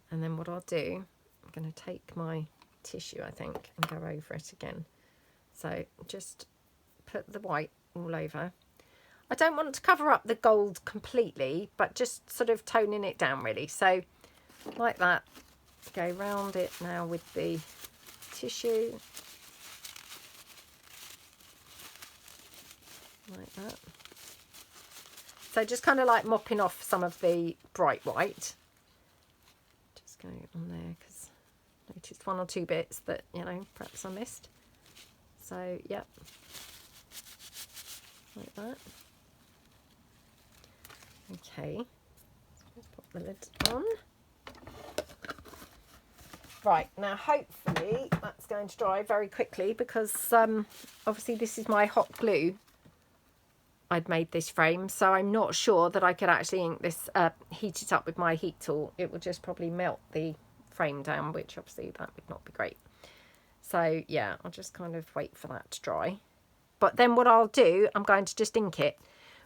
and then what I'll do, I'm going to take my tissue, I think, and go over it again. So just put the white all over. I don't want to cover up the gold completely, but just sort of toning it down really. So like that, go round it now with the tissue. Like that. So just kind of like mopping off some of the bright white. Just go on there because I noticed 1 or 2 bits that, you know, perhaps I missed. So, yep. Like that. Okay. Pop the lid on. Right, now hopefully that's going to dry very quickly because obviously this is my hot glue. I'd made this frame, so I'm not sure that I could actually ink this, heat it up with my heat tool. It would just probably melt the frame down, which obviously that would not be great. So yeah, I'll just kind of wait for that to dry. But then what I'll do, I'm going to just ink it,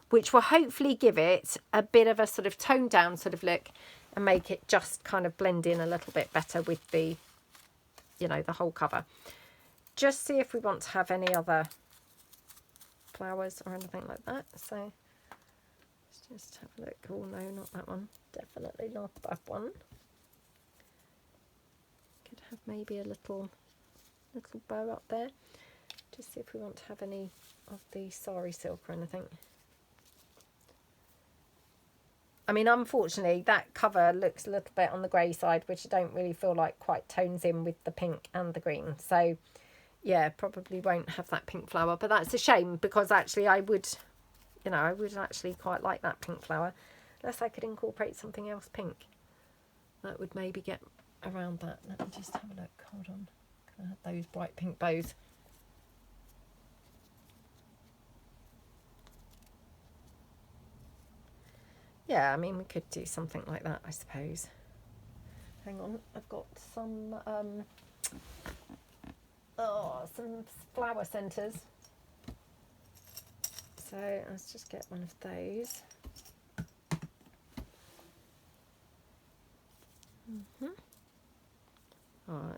which will hopefully give it a bit of a sort of toned down sort of look and make it just kind of blend in a little bit better with the, you know, the whole cover. Just see if we want to have any other flowers or anything like that. So let's just have a look. Oh no, not that one. Definitely not that one. Could have maybe a little bow up there. Just see if we want to have any of the sari silk or anything. I mean, unfortunately, that cover looks a little bit on the grey side, which I don't really feel like quite tones in with the pink and the green. So, yeah, probably won't have that pink flower. But that's a shame because actually I would, you know, I would actually quite like that pink flower. Unless I could incorporate something else pink. That would maybe get around that. Let me just have a look. Hold on. Can I have those bright pink bows? Yeah, I mean, we could do something like that, I suppose. Hang on, I've got some some flower centres. So let's just get one of those. Oh,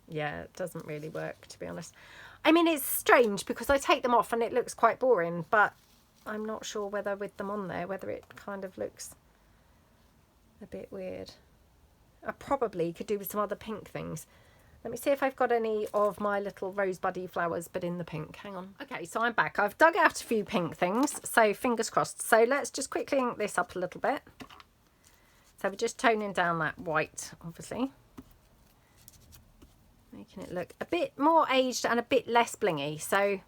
yeah, it doesn't really work, to be honest. I mean, it's strange because I take them off and it looks quite boring, but I'm not sure whether with them on there, whether it kind of looks a bit weird. I probably could do with some other pink things. Let me see if I've got any of my little rosebuddy flowers, but in the pink. Hang on. Okay, so I'm back. I've dug out a few pink things, so fingers crossed. So let's just quickly ink this up a little bit. So we're just toning down that white, obviously. Making it look a bit more aged and a bit less blingy. So,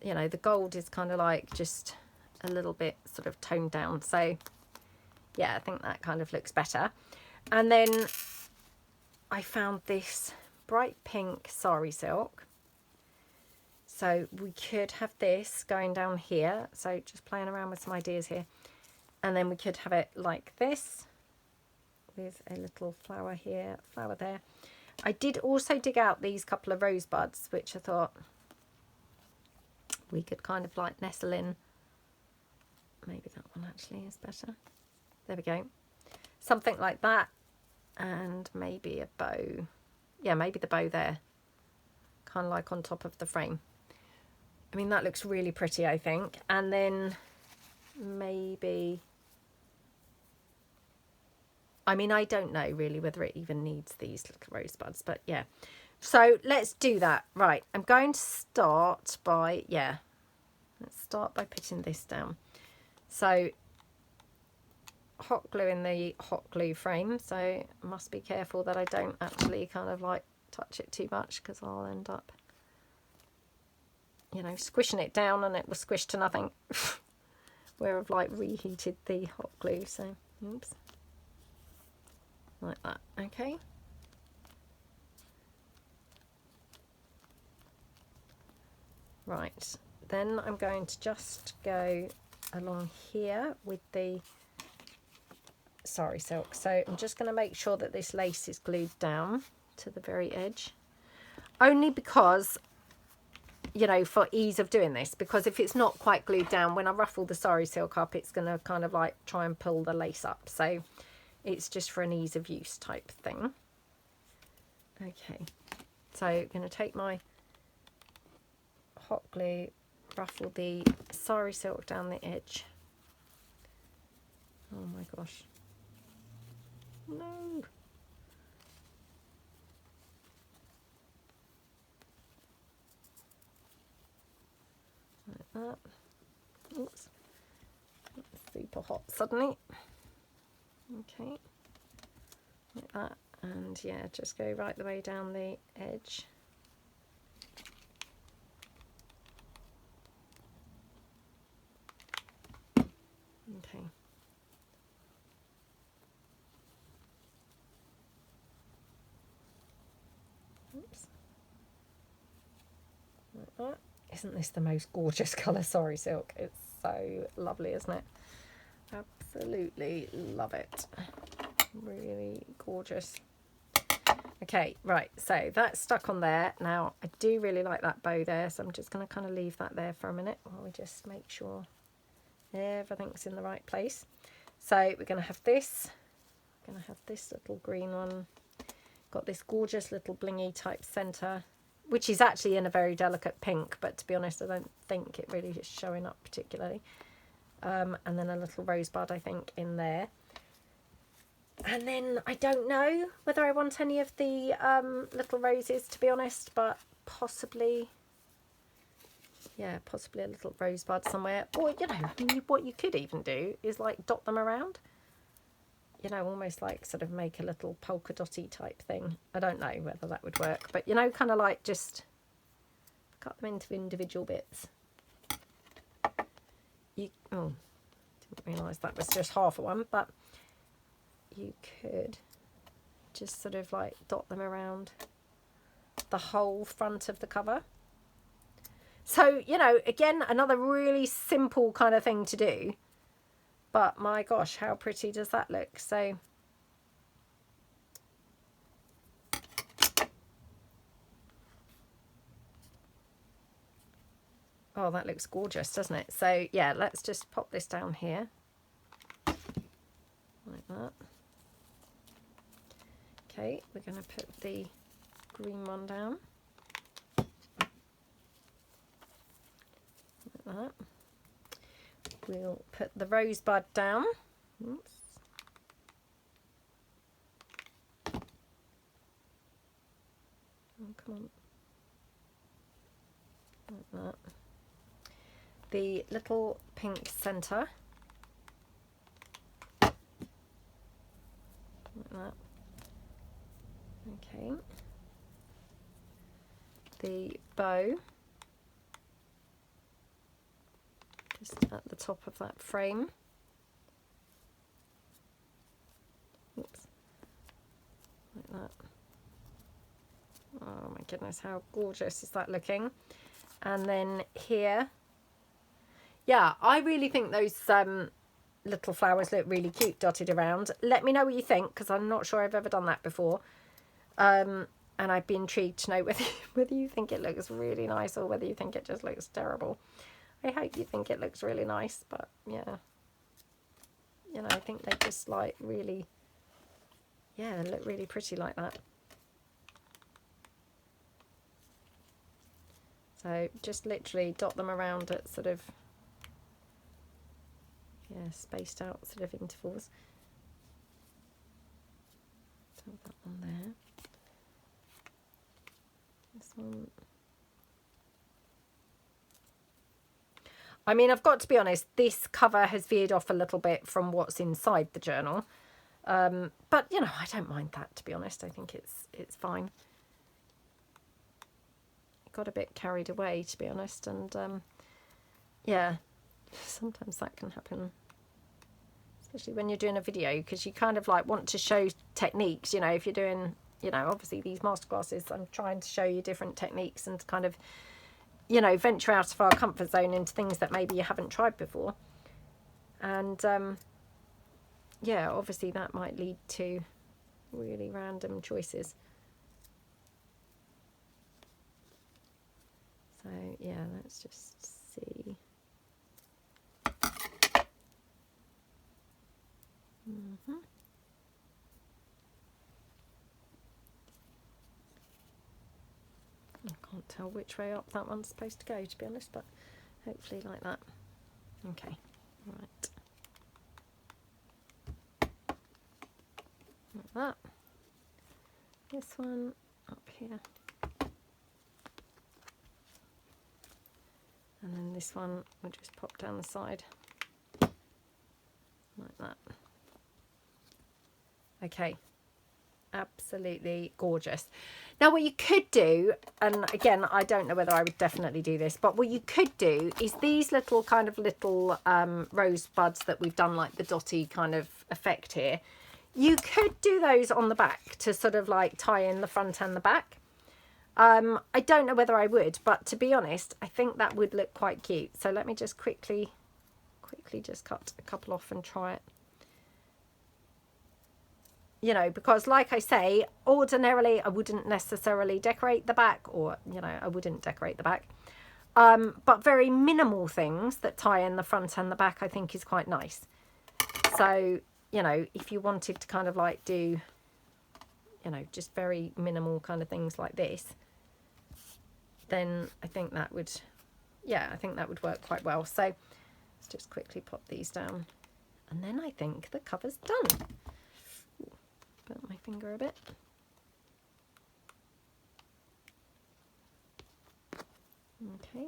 you know, the gold is kind of like just a little bit sort of toned down. So, yeah, I think that kind of looks better. And then I found this bright pink sari silk. So we could have this going down here. So just playing around with some ideas here. And then we could have it like this with a little flower here, flower there. I did also dig out these couple of rosebuds, which I thought we could kind of like nestle in. Maybe that one actually is better. There we go. Something like that. And maybe a bow. Yeah, maybe the bow there. Kind of like on top of the frame. I mean, that looks really pretty, I think. And then maybe... I mean, I don't know really whether it even needs these little rosebuds, but yeah. So let's do that. Right, I'm going to start by, yeah, let's start by putting this down. So hot glue in the hot glue frame, so I must be careful that I don't actually kind of like touch it too much, because I'll end up, you know, squishing it down and it will squish to nothing. Where I've like reheated the hot glue, so oops. Like that, okay. Right, then I'm going to just go along here with the sari silk. So I'm just going to make sure that this lace is glued down to the very edge. Only because, you know, for ease of doing this, because if it's not quite glued down, when I ruffle the sari silk up, it's going to kind of like try and pull the lace up. So it's just for an ease of use type thing. Okay, so I'm going to take my hot glue, ruffle the sari silk down the edge. Oh my gosh. No. Like that. Oops. That's super hot suddenly. Okay. Like that. And yeah, just go right the way down the edge. Okay. Oops. Like that. Isn't this the most gorgeous colour sari silk? It's so lovely, isn't it? Absolutely love it. Really gorgeous. Okay, right, so that's stuck on there. Now, I do really like that bow there, so I'm just going to kind of leave that there for a minute while we just make sure everything's in the right place. So we're going to have this. I'm going to have this little green one. Got this gorgeous little blingy type centre, which is actually in a very delicate pink, but to be honest, I don't think it really is showing up particularly. And then a little rosebud, I think, in there. And then I don't know whether I want any of the little roses, to be honest, but possibly, yeah, possibly a little rosebud somewhere. Or, you know, I mean, what you could even do is like dot them around. You know, almost like sort of make a little polka dotty type thing. I don't know whether that would work, but, you know, kind of like just cut them into individual bits. Oh, didn't realise that was just half of one, but you could just sort of like dot them around the whole front of the cover. So, you know, again, another really simple kind of thing to do, but my gosh, how pretty does that look? So Oh, that looks gorgeous, doesn't it? So yeah, let's just pop this down here like that. Okay, we're going to put the green one down like that. We'll put the rosebud down. Oops. Oh, come on. Like that. The little pink centre. Like that. Okay. The bow. Just at the top of that frame. Oops. Like that. Oh my goodness, how gorgeous is that looking? And then here, yeah, I really think those little flowers look really cute dotted around. Let me know what you think, because I'm not sure I've ever done that before. And I'd be intrigued to know whether you think it looks really nice or whether you think it just looks terrible. I hope you think it looks really nice, but yeah, you know, I think they just like really, yeah, they look really pretty like that. So just literally dot them around at sort of, yeah, spaced out sort of intervals. So that one there. This one. I mean, I've got to be honest, this cover has veered off a little bit from what's inside the journal. But, you know, I don't mind that, to be honest. I think it's fine. Got a bit carried away, to be honest. And, yeah, sometimes that can happen. Especially when you're doing a video, because you kind of like want to show techniques, you know, if you're doing, you know, obviously these masterclasses, I'm trying to show you different techniques and kind of, you know, venture out of our comfort zone into things that maybe you haven't tried before. And yeah, obviously that might lead to really random choices. So yeah, let's just see. I can't tell which way up that one's supposed to go, to be honest, but hopefully like that. Okay, right. Like that. This one up here. And then this one will just pop down the side. Like that. Okay. Absolutely gorgeous. Now what you could do, and again I don't know whether I would definitely do this, but what you could do is these little kind of little rose buds that we've done, like the dotty kind of effect here, you could do those on the back to sort of like tie in the front and the back. I don't know whether I would, but to be honest, I think that would look quite cute. So let me just quickly just cut a couple off and try it. You know, because like I say, ordinarily I wouldn't necessarily decorate the back, or, you know, I wouldn't decorate the back. But very minimal things that tie in the front and the back I think is quite nice. So, you know, if you wanted to kind of like do, you know, just very minimal kind of things like this, then I think that would, yeah, I think that would work quite well. So let's just quickly pop these down. And then I think the cover's done. Burnt my finger a bit. Okay.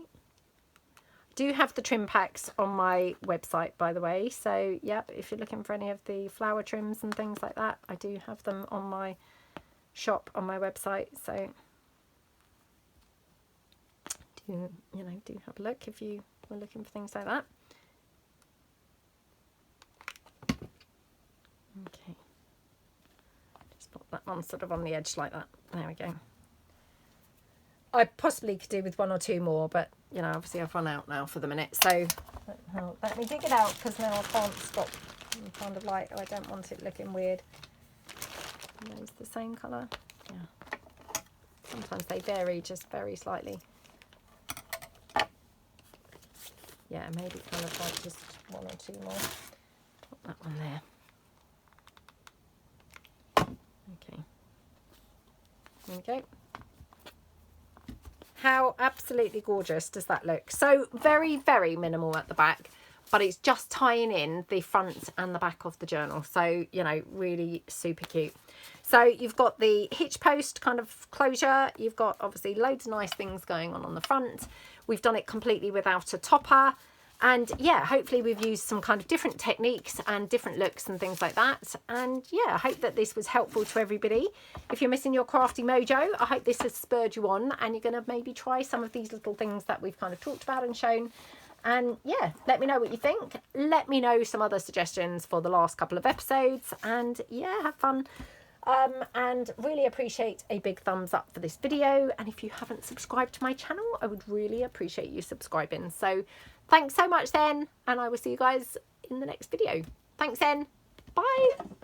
Do have the trim packs on my website, by the way. So, yep, if you're looking for any of the flower trims and things like that, I do have them on my shop on my website. So, do, you know, do have a look if you were looking for things like that. Okay. Just pop that one sort of on the edge like that. There we go. I possibly could do with one or two more, but, you know, obviously I've run out now for the minute. So let me dig it out, because now I can't stop. I'm kind of like, oh, I don't want it looking weird. Are those the same colour? Yeah. Sometimes they vary just very slightly. yeah, maybe kind of like just 1 or 2 more. Put that one there. Okay. There we go. How absolutely gorgeous does that look? So very, very minimal at the back, but it's just tying in the front and the back of the journal. So, you know, really super cute. So you've got the hitch post kind of closure. You've got obviously loads of nice things going on the front. We've done it completely without a topper. And yeah, hopefully we've used some kind of different techniques and different looks and things like that. And yeah, I hope that this was helpful to everybody. If you're missing your crafty mojo, I hope this has spurred you on and you're going to maybe try some of these little things that we've kind of talked about and shown. And yeah, let me know what you think. Let me know some other suggestions for the last couple of episodes. And yeah, have fun. And really appreciate a big thumbs up for this video. And if you haven't subscribed to my channel, I would really appreciate you subscribing. So thanks so much then, and I will see you guys in the next video. Thanks then. Bye.